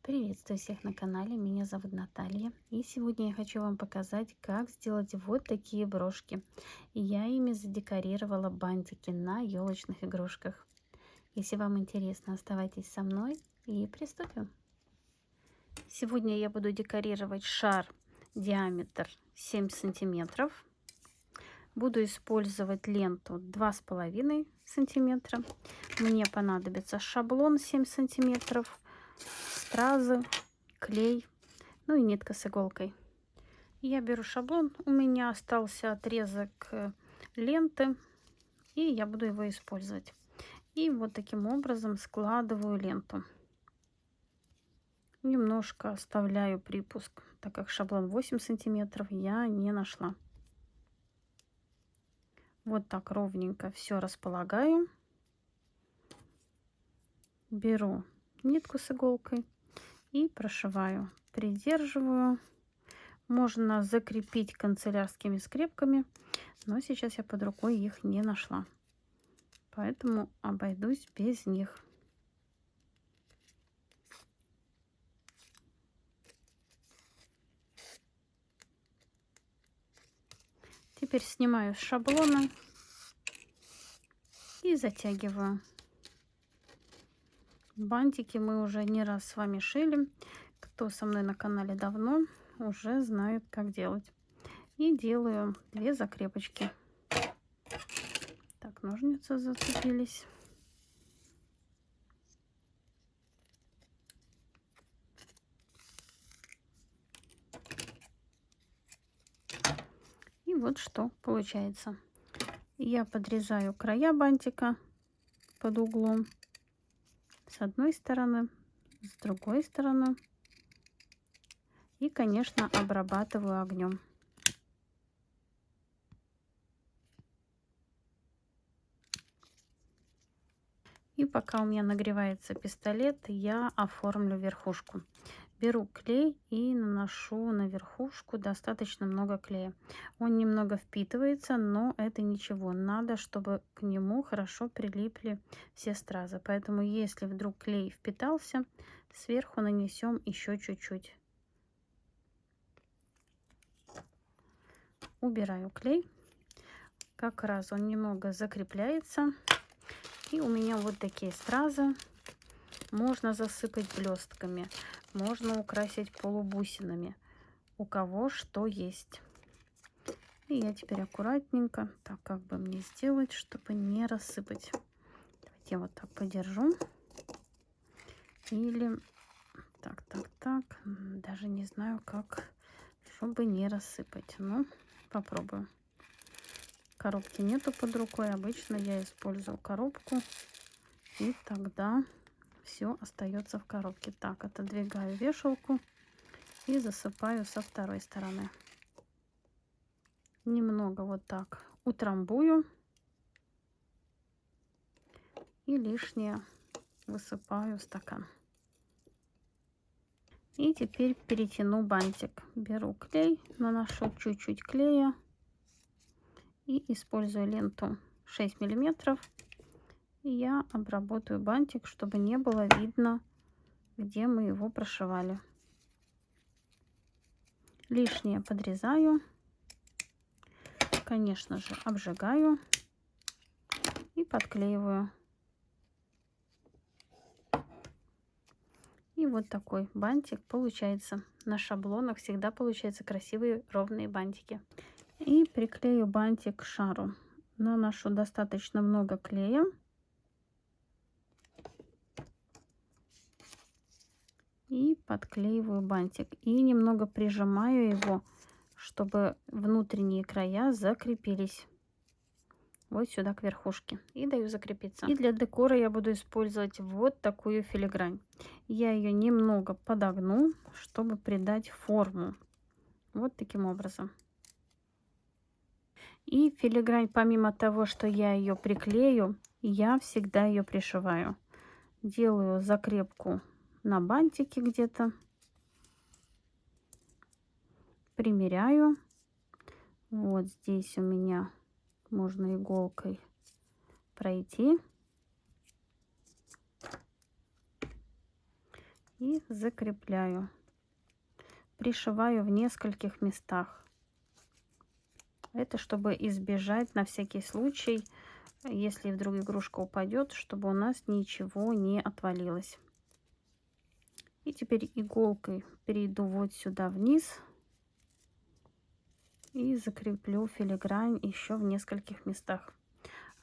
Приветствую всех на канале, меня зовут Наталья, и сегодня я хочу вам показать, как сделать вот такие брошки. Я ими задекорировала бантики на елочных игрушках. Если вам интересно, оставайтесь со мной и приступим. Сегодня я буду декорировать шар диаметр 7 сантиметров. Буду использовать ленту 2,5 сантиметра. Мне понадобится шаблон 7 сантиметров, стразы, клей, ну и нитка с иголкой. Я беру шаблон, у меня остался отрезок ленты, и я буду его использовать. И вот таким образом складываю ленту. Немножко оставляю припуск, так как шаблон 8 сантиметров я не нашла. Вот так ровненько все располагаю. Беру нитку с иголкой и прошиваю. Придерживаю. Можно закрепить канцелярскими скрепками, но сейчас я под рукой их не нашла. Поэтому обойдусь без них. Теперь снимаю с шаблона и затягиваю. Бантики мы уже не раз с вами шили. Кто со мной на канале давно, уже знает, как делать. И делаю 2 закрепочки. Так, ножницы зацепились. И вот что получается. Я подрезаю края бантика под углом с одной стороны, с другой стороны. И, конечно, обрабатываю огнем. И пока у меня нагревается пистолет, я оформлю верхушку. Беру клей и наношу на верхушку достаточно много клея. Он немного впитывается, но это ничего. Надо, чтобы к нему хорошо прилипли все стразы. Поэтому, если вдруг клей впитался, сверху нанесем еще чуть-чуть. Убираю клей. Как раз он немного закрепляется. И у меня вот такие стразы. Можно засыпать блестками, можно украсить полубусинами. У кого что есть. И я теперь аккуратненько, так как бы мне сделать, чтобы не рассыпать. Давайте я вот так подержу. Или так. Даже не знаю, как, чтобы не рассыпать. Ну, попробую. Коробки нету под рукой. Обычно я использую коробку. И тогда все остается в коробке. Так, отодвигаю вешалку и засыпаю со второй стороны. Немного вот так утрамбую и лишнее высыпаю в стакан. И теперь перетяну бантик. Беру клей, наношу чуть-чуть клея и использую ленту 6 миллиметров. И я обработаю бантик, чтобы не было видно, где мы его прошивали. Лишнее подрезаю. Конечно же, обжигаю и подклеиваю. И вот такой бантик получается. На шаблонах всегда получаются красивые ровные бантики. И приклею бантик к шару. Наношу достаточно много клея. И подклеиваю бантик. И немного прижимаю его, чтобы внутренние края закрепились. Вот сюда к верхушке. И даю закрепиться. И для декора я буду использовать вот такую филигрань. Я ее немного подогну, чтобы придать форму. Вот таким образом. И филигрань, помимо того, что я ее приклею, я всегда ее пришиваю. Делаю закрепку на бантике где-то. Примеряю. Вот здесь у меня можно иголкой пройти. и закрепляю. Пришиваю в нескольких местах. Это чтобы избежать на всякий случай, если вдруг игрушка упадет, чтобы у нас ничего не отвалилось. И теперь иголкой перейду вот сюда вниз и закреплю филигрань еще в нескольких местах.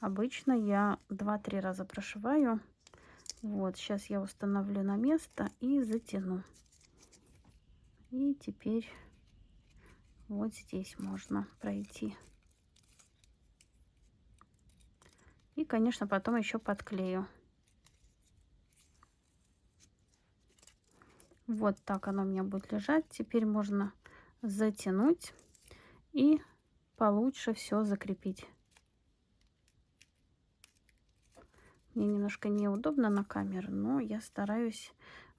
Обычно я 2-3 раза прошиваю. Вот, сейчас я установлю на место и затяну. И теперь вот здесь можно пройти. И, конечно, потом еще подклею. Вот так оно у меня будет лежать. Теперь можно затянуть и получше все закрепить. Мне немножко неудобно на камеру, но я стараюсь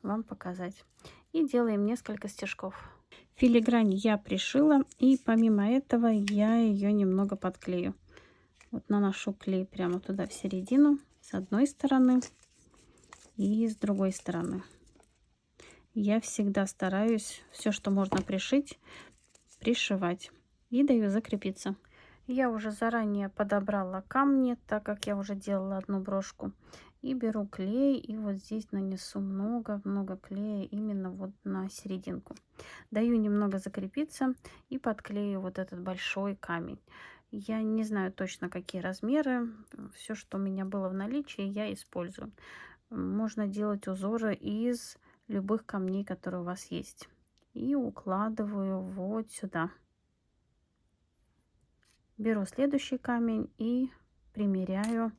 вам показать. И делаем несколько стежков. Филигрань я пришила, и помимо этого я ее немного подклею. Вот наношу клей прямо туда в середину, с одной стороны и с другой стороны. Я всегда стараюсь все, что можно пришить, пришивать. И даю закрепиться. Я уже заранее подобрала камни, так как я уже делала одну брошку. И беру клей, и вот здесь нанесу много-много клея именно вот на серединку. Даю немного закрепиться и подклею вот этот большой камень. Я не знаю точно, какие размеры. Все, что у меня было в наличии, я использую. Можно делать узоры из любых камней, которые у вас есть. И укладываю вот сюда. Беру следующий камень и примеряю,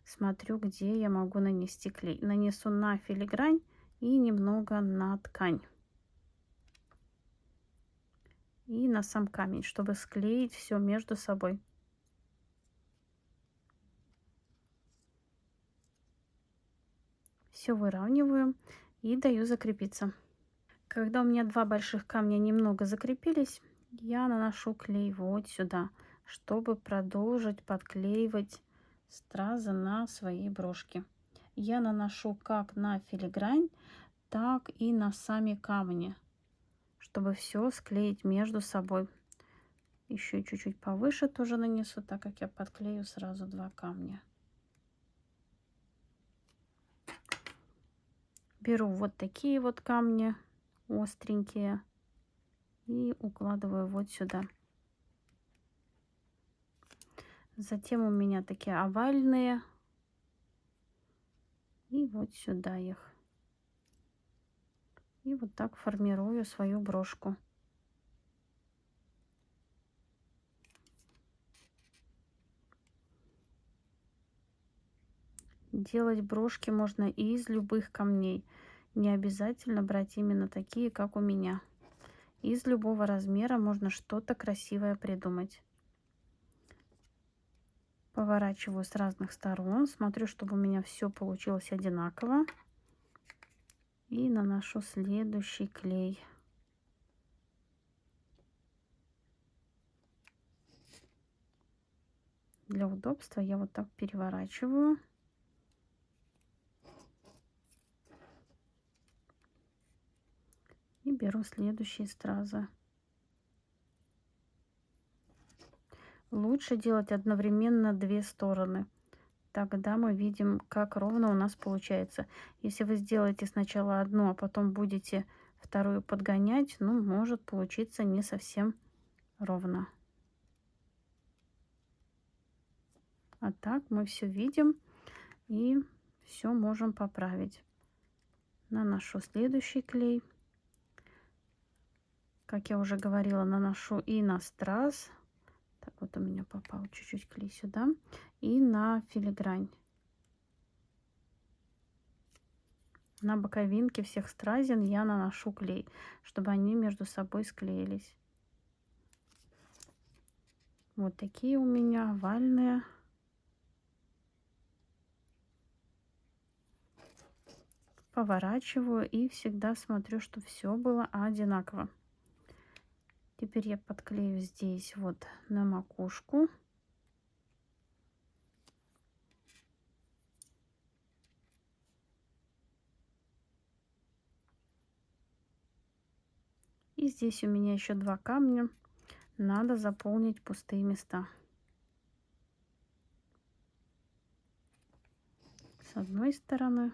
смотрю, где я могу нанести клей. Нанесу на филигрань и немного на ткань. И на сам камень, чтобы склеить все между собой. Все выравниваю и даю закрепиться. Когда у меня два больших камня немного закрепились, я наношу клей вот сюда, чтобы продолжить подклеивать стразы на свои брошки. Я наношу как на филигрань, так и на сами камни, чтобы все склеить между собой. Еще чуть-чуть повыше тоже нанесу, так как я подклею сразу два камня. Беру вот такие вот камни остренькие и укладываю вот сюда. Затем у меня такие овальные. И вот сюда их. И вот так формирую свою брошку. Делать брошки можно и из любых камней. Не обязательно брать именно такие, как у меня. Из любого размера можно что-то красивое придумать. Поворачиваю с разных сторон. Смотрю, чтобы у меня все получилось одинаково. И наношу следующий клей. Для удобства я вот так переворачиваю. И беру следующие стразы. Лучше делать одновременно две стороны. Тогда мы видим, как ровно у нас получается. Если вы сделаете сначала одну, а потом будете вторую подгонять, ну, может получиться не совсем ровно. А так мы все видим и все можем поправить. Наношу следующий клей. Как я уже говорила, наношу и на страз. Так, вот у меня попал чуть-чуть клей сюда. И на филигрань. На боковинке всех стразин я наношу клей, чтобы они между собой склеились. Вот такие у меня овальные. Поворачиваю и всегда смотрю, чтобы все было одинаково. Теперь я подклею здесь вот на макушку. И здесь у меня еще 2 камня. Надо заполнить пустые места. С одной стороны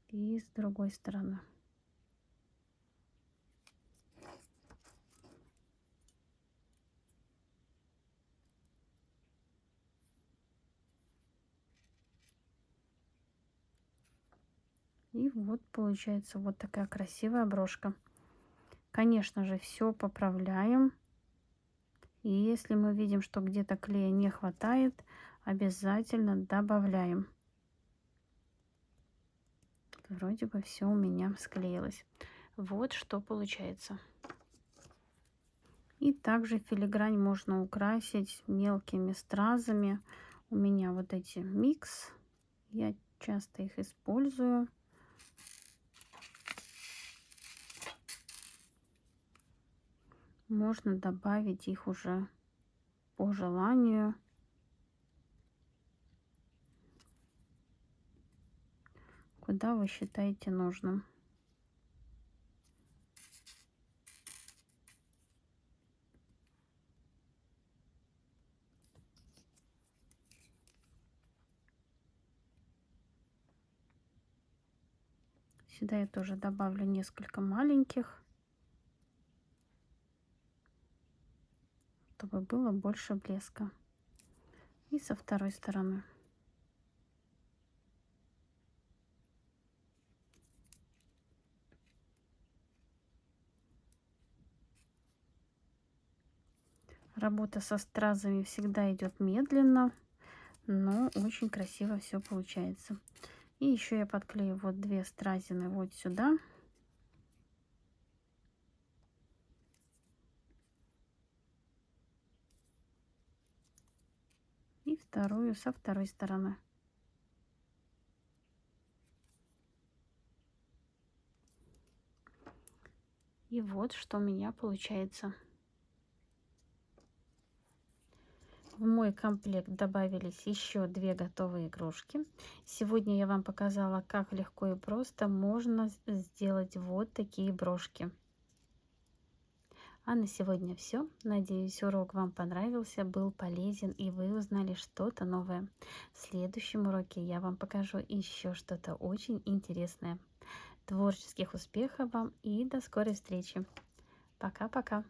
и с другой стороны. И вот получается вот такая красивая брошка. Конечно же, все поправляем. И если мы видим, что где-то клея не хватает, обязательно добавляем. Вроде бы все у меня склеилось. Вот что получается. И также филигрань можно украсить мелкими стразами. У меня вот эти микс. Я часто их использую. Можно добавить их уже по желанию. Куда вы считаете нужным. Сюда я тоже добавлю несколько маленьких, чтобы было больше блеска. И со второй стороны. Работа со стразами всегда идет медленно, но очень красиво все получается. И еще я подклею вот 2 стразины вот сюда. И вторую со второй стороны. И вот что у меня получается. В мой комплект добавились еще 2 готовые игрушки. Сегодня я вам показала, как легко и просто можно сделать вот такие брошки. А на сегодня все. Надеюсь, урок вам понравился, был полезен и вы узнали что-то новое. В следующем уроке я вам покажу еще что-то очень интересное. Творческих успехов вам и до скорой встречи. Пока-пока.